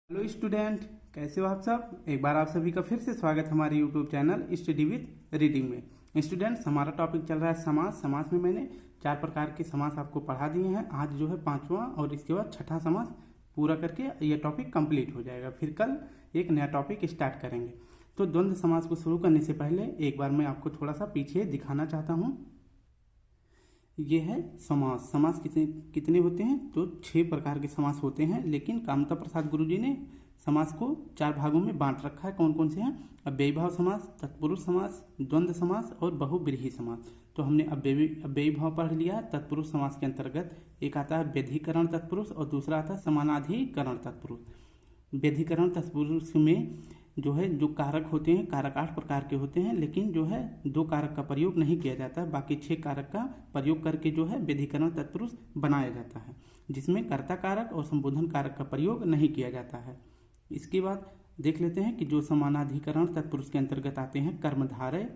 Hello student, कैसे हो आप सब। एक बार आप सभी का फिर से स्वागत है हमारे YouTube channel study with reading में। स्टूडेंट्स, हमारा टॉपिक चल रहा है समास। समास में मैंने 4 प्रकार के समास आपको पढ़ा दिए हैं। आज जो है 5वां और इसके बाद 6ठा समास पूरा करके ये टॉपिक कंप्लीट हो जाएगा। फिर कल एक नया टॉपिक स्टार्ट करेंगे। तो द्वंद्व समास को शुरू करने से पहले एक बार मैं आपको थोड़ा सा पीछे दिखाना चाहता हूँ। ये है समास। समास कितने होते हैं? तो 6 प्रकार के समास होते हैं, लेकिन कामता प्रसाद गुरुजी ने समास को 4 भागों में बांट रखा है। कौन कौन से हैं? अव्ययी भाव समास, तत्पुरुष समास, द्वंद्व समास और बहुव्रीहि समास। तो हमने अव्ययी भाव पढ़ लिया। तत्पुरुष समास के अंतर्गत एक आता है व्यधिकरण तत्पुरुष और दूसरा आता है समानाधिकरण तत्पुरुष। व्यधिकरण तत्पुरुष में जो है जो कारक होते हैं, कारक 8 प्रकार के होते हैं, लेकिन जो है 2 कारक का प्रयोग नहीं किया जाता है। बाकी 6 कारक का प्रयोग करके जो है व्यधिकरण तत्पुरुष बनाया जाता है, जिसमें कर्ता कारक और संबोधन कारक का प्रयोग नहीं किया जाता है। इसके बाद देख लेते हैं कि जो समानाधिकरण तत्पुरुष के अंतर्गत आते हैं कर्मधारय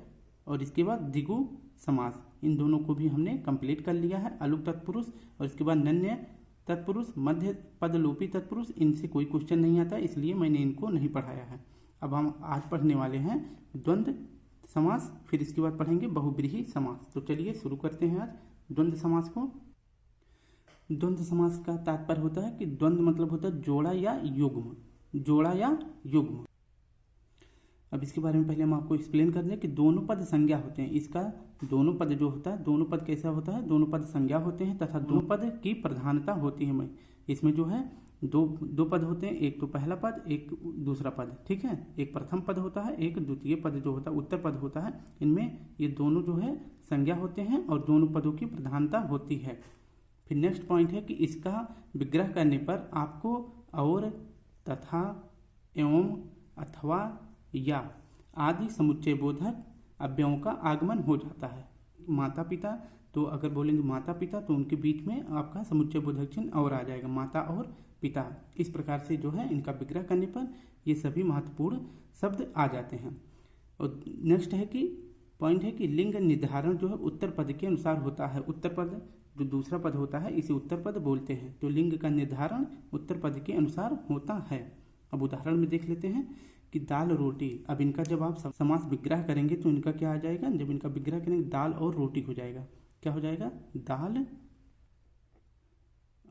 और इसके बाद द्विगु समास। इन दोनों को भी हमने कंप्लीट कर लिया है। अलुक तत्पुरुष और इसके बाद नन्य तत्पुरुष, मध्य पदलोपी तत्पुरुष। इनसे कोई क्वेश्चन नहीं आता, इसलिए मैंने इनको नहीं पढ़ाया है। अब हम आज पढ़ने वाले हैं द्वंद्व समास, फिर इसके बाद पढ़ेंगे बहुव्रीहि समास। तो चलिए शुरू करते हैं आज द्वंद्व समास को। द्वंद्व समास का तात्पर्य होता है कि द्वंद्व मतलब होता है जोड़ा या युग्म, जोड़ा या युग्म। अब इसके बारे में पहले हम आपको एक्सप्लेन कर दें कि दोनों पद संज्ञा होते हैं। इसका दोनों पद जो होता है, दोनों पद कैसा होता है? दोनों पद संज्ञा होते हैं तथा दोनों पद की प्रधानता होती है। इसमें जो है दो पद होते हैं, एक तो पहला पद, एक दूसरा पद, ठीक है। एक प्रथम पद होता है, एक द्वितीय पद जो होता है उत्तर पद होता है। इनमें ये दोनों जो है संज्ञा होते हैं और दोनों पदों की प्रधानता होती है। फिर नेक्स्ट पॉइंट है कि इसका विग्रह करने पर आपको और, तथा, एवं, अथवा, या आदि समुच्चय बोधक अव्ययों का आगमन हो जाता है। माता पिता, तो अगर बोलेंगे माता पिता तो उनके बीच में आपका समुच्चय बोधक चिन्ह और आ जाएगा, माता और पिता। इस प्रकार से जो है इनका विग्रह करने पर ये सभी महत्वपूर्ण शब्द आ जाते हैं। और नेक्स्ट है कि पॉइंट है कि लिंग निर्धारण जो है उत्तर पद के अनुसार होता है। उत्तर पद जो दूसरा पद होता है इसे उत्तर पद बोलते हैं। तो लिंग का निर्धारण उत्तर पद के अनुसार होता है। अब उदाहरण में देख लेते हैं कि दाल रोटी। अब इनका जब आप समास विग्रह करेंगे तो इनका क्या आ जाएगा? जब इनका विग्रह करेंगे दाल और रोटी हो जाएगा। क्या हो जाएगा? दाल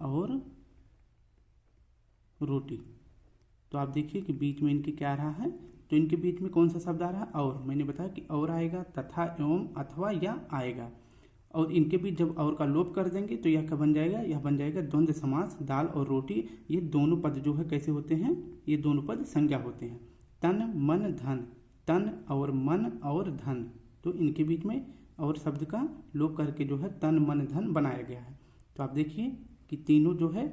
और रोटी। तो आप देखिए कि बीच में इनके क्या रहा है, तो इनके बीच में कौन सा शब्द आ रहा है? और। मैंने बताया कि और आएगा, तथा, एवं, अथवा, या आएगा। और इनके बीच जब और का लोप कर देंगे तो यह क्या बन जाएगा? यह बन जाएगा द्वंद्व समास। दाल और रोटी ये दोनों पद जो है कैसे होते हैं? ये दोनों पद संज्ञा होते हैं। तन, मन, धन। तन और मन और धन, तो इनके बीच में और शब्द का लोप करके जो है तन, मन, धन बनाया गया है। तो आप देखिए कि तीनों जो है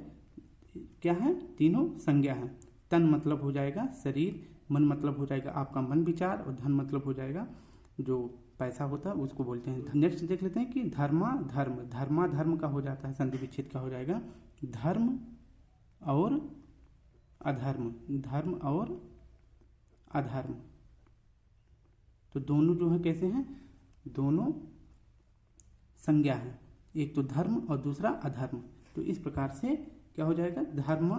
क्या है? तीनों संज्ञा है। तन मतलब हो जाएगा शरीर, मन मतलब हो जाएगा आपका मन विचार, और धन मतलब हो जाएगा जो पैसा होता है उसको बोलते हैं। नेक्स्ट देख लेते हैं कि धर्मा धर्म। धर्मा धर्म का हो जाता है संधि विच्छेद का हो जाएगा धर्म और अधर्म, धर्म और अधर्म। तो दोनों जो है कैसे हैं? दोनों संज्ञा है, एक तो धर्म और दूसरा अधर्म। तो इस प्रकार से क्या हो जाएगा? धर्म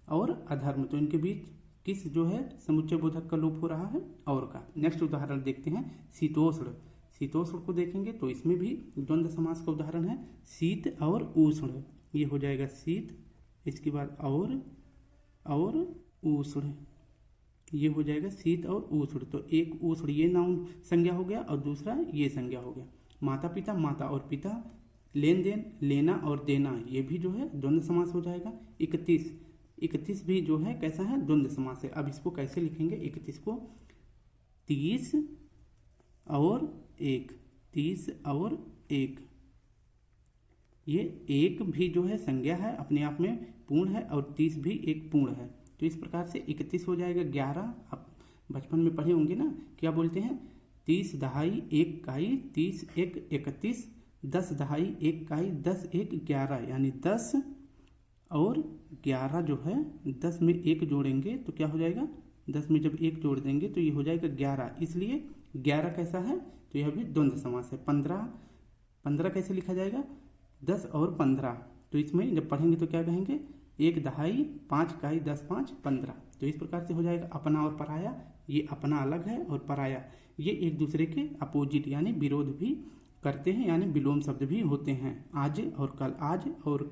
और अधर्म। तो इनके बीच किस जो है समुच्चय बोधक का लोप हो रहा है? और का। नेक्स्ट उदाहरण देखते हैं शीतोष्ण। शीतोष्ण को देखेंगे तो इसमें भी द्वंद्व समास का उदाहरण है शीत और उष्ण। ये हो जाएगा शीत, इसके बाद और उष्ण, ये हो जाएगा शीत और उष्ण। तो एक उष्ण ये नाउन संज्ञा हो गया और दूसरा ये संज्ञा हो गया। माता पिता, माता और पिता। लेन देन, लेना और देना, ये भी जो है द्वंद्व समास हो जाएगा। 31 भी जो है कैसा है? द्वंद्व समास है। अब इसको कैसे लिखेंगे? 31 को 30 और 1, 30 और 1। ये एक भी जो है संज्ञा है, अपने आप में पूर्ण है, और 30 भी एक पूर्ण है। तो इस प्रकार से 31 हो जाएगा 11। आप बचपन में पढ़े होंगे ना, क्या बोलते हैं? 30 दहाई 1 काई, 30 1 31, 10 दहाई 1 काई, 10 1 11। यानी 10 और 11 जो है 10 में 1 जोड़ेंगे तो क्या हो जाएगा? 10 में जब 1 जोड़ देंगे तो ये हो जाएगा 11। इसलिए 11 कैसा है? तो यह भी द्वंद्व समास है। 15 कैसे लिखा जाएगा? 10 और 15। तो इसमें जब पढ़ेंगे तो क्या कहेंगे? 1 दहाई 5 काई 10 5 15। तो इस प्रकार से हो जाएगा अपना और पराया। ये अपना अलग है और पराया ये एक दूसरे के अपोजिट यानी विरोध भी करते हैं, यानी विलोम शब्द भी होते हैं। आज और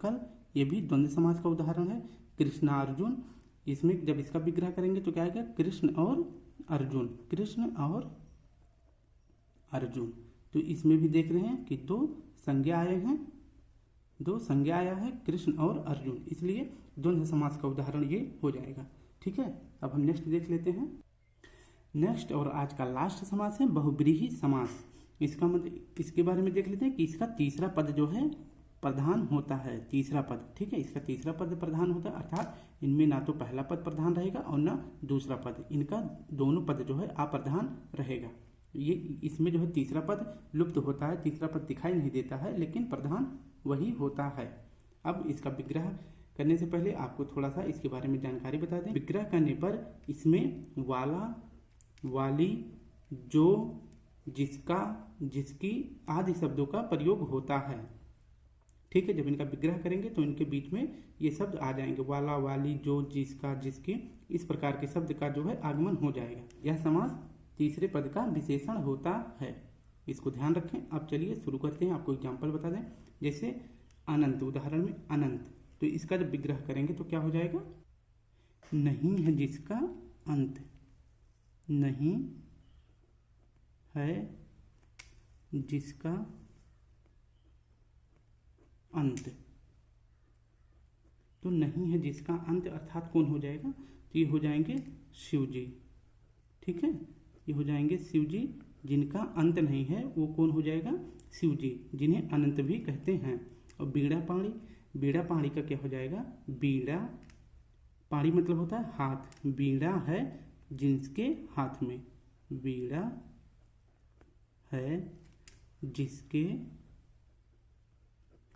कल ये भी द्वंद्व समास का उदाहरण है। कृष्ण अर्जुन, इसमें जब इसका विग्रह करेंगे तो क्या आएगा, कृष्ण और अर्जुन, कृष्ण और अर्जुन। तो इसमें भी देख रहे हैं कि दो संज्ञा आया है कृष्ण और अर्जुन, इसलिए द्वंद्व समास का उदाहरण ये हो जाएगा। ठीक है, अब हम नेक्स्ट देख लेते हैं। नेक्स्ट और आज का लास्ट समास है बहुब्रीहि समास। इसका मतलब इसके बारे में देख लेते हैं कि इसका तीसरा पद जो है प्रधान होता है, तीसरा पद। ठीक है, इसका तीसरा पद प्रधान होता है, अर्थात इनमें ना तो पहला पद प्रधान रहेगा और ना दूसरा पद, इनका दोनों पद जो है अप्रधान रहेगा। ये इसमें जो है तीसरा पद लुप्त होता है, तीसरा पद दिखाई नहीं देता है, लेकिन प्रधान वही होता है। अब इसका विग्रह करने से पहले आपको थोड़ा सा इसके बारे में जानकारी बता दें। विग्रह करने पर इसमें वाला, वाली, जो, जिसका, जिसकी आदि शब्दों का प्रयोग होता है। ठीक है, जब इनका विग्रह करेंगे तो इनके बीच में ये शब्द आ जाएंगे, वाला, वाली, जो, जिसका, जिसकी, इस प्रकार के शब्द का जो है आगमन हो जाएगा। यह समास तीसरे पद का विशेषण होता है, इसको ध्यान रखें। अब चलिए शुरू करते हैं, आपको एग्जाम्पल बता दें। जैसे अनंत, उदाहरण में अनंत, तो इसका जब विग्रह करेंगे तो क्या हो जाएगा, नहीं है जिसका अंत, नहीं है जिसका अंत। तो नहीं है जिसका अंत अर्थात कौन हो जाएगा, तो ये हो जाएंगे शिव जी। ठीक है, ये हो जाएंगे शिव जी, जिनका अंत नहीं है वो कौन हो जाएगा, शिव जी, जिन्हें अनंत भी कहते हैं। और बीड़ा पाणी, बीड़ा पाणी का क्या हो जाएगा, बीड़ा पाणी मतलब होता है हाथ, बीड़ा है जिसके हाथ में, बीड़ा है जिसके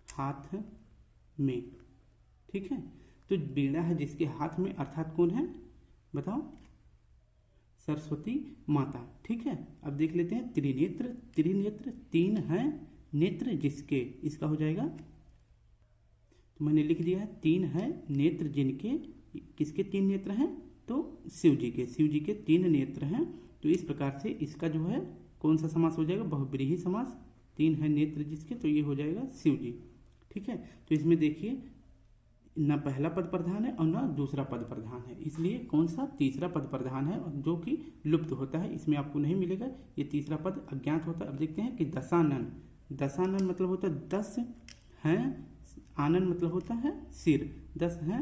हाथ में। ठीक है, तो बीड़ा है जिसके हाथ में अर्थात कौन है, बताओ, सरस्वती माता। ठीक है, अब देख लेते हैं त्रिनेत्र, त्रिनेत्र तीन है नेत्र जिसके, इसका हो जाएगा, तो मैंने लिख दिया है तीन है नेत्र जिनके, किसके तीन नेत्र हैं, तो शिव जी के, शिव जी के तीन नेत्र हैं। तो इस प्रकार से इसका जो है कौन सा समास हो जाएगा, बहुब्रीहि समास। तीन है नेत्र जिसके, तो ये हो जाएगा शिव जी। ठीक है, तो इसमें देखिए न पहला पद प्रधान है और न दूसरा पद प्रधान है, इसलिए कौन सा तीसरा पद प्रधान है जो कि लुप्त होता है, इसमें आपको नहीं मिलेगा, ये तीसरा पद अज्ञात होता है। अब देखते हैं कि दशानन, दशानन मतलब होता है 10 हैं, आनन मतलब होता है सिर, 10 हैं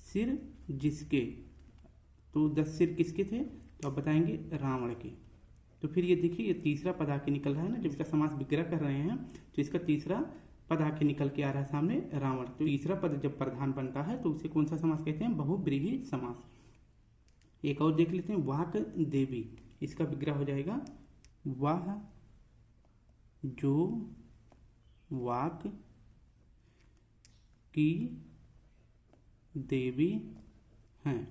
सिर जिसके, तो 10 सिर किसके थे, तो आप बताएंगे रावण के। तो फिर ये देखिए ये तीसरा पद आके निकल रहा है ना, जब इसका समास विग्रह कर रहे हैं तो इसका तीसरा पद आके निकल के आ रहा है सामने, रावण। तो तीसरा पद जब प्रधान बनता है तो उसे कौन सा समास कहते हैं, बहुब्रीहि समास। एक और देख लेते हैं, वाक देवी, इसका विग्रह हो जाएगा, वाह जो वाक की देवी हैं,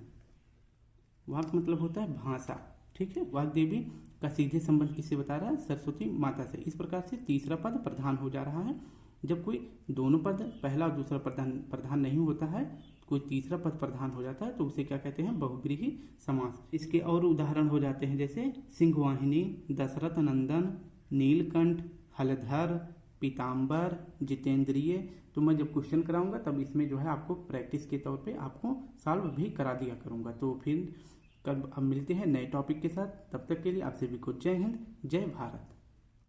वाक मतलब होता है भाषा। ठीक है, वाक देवी का सीधे संबंध किससे बता रहा है, सरस्वती माता से। इस प्रकार से तीसरा पद प्रधान हो जा रहा है। जब कोई दोनों पद पहला और दूसरा प्रधान नहीं होता है, कोई तीसरा पद प्रधान हो जाता है, तो उसे क्या कहते हैं, बहुब्रीहि समास। इसके और उदाहरण हो जाते हैं जैसे सिंहवाहिनी, दशरथ नंदन, नीलकंठ, हलधर, पीताम्बर, जितेंद्रिय। तो मैं जब क्वेश्चन कराऊंगा तब इसमें जो है आपको प्रैक्टिस के तौर पे आपको सॉल्व भी करा दिया करूंगा। तो फिर कब अब मिलते हैं नए टॉपिक के साथ, तब तक के लिए आप सभी को जय हिंद, जय भारत।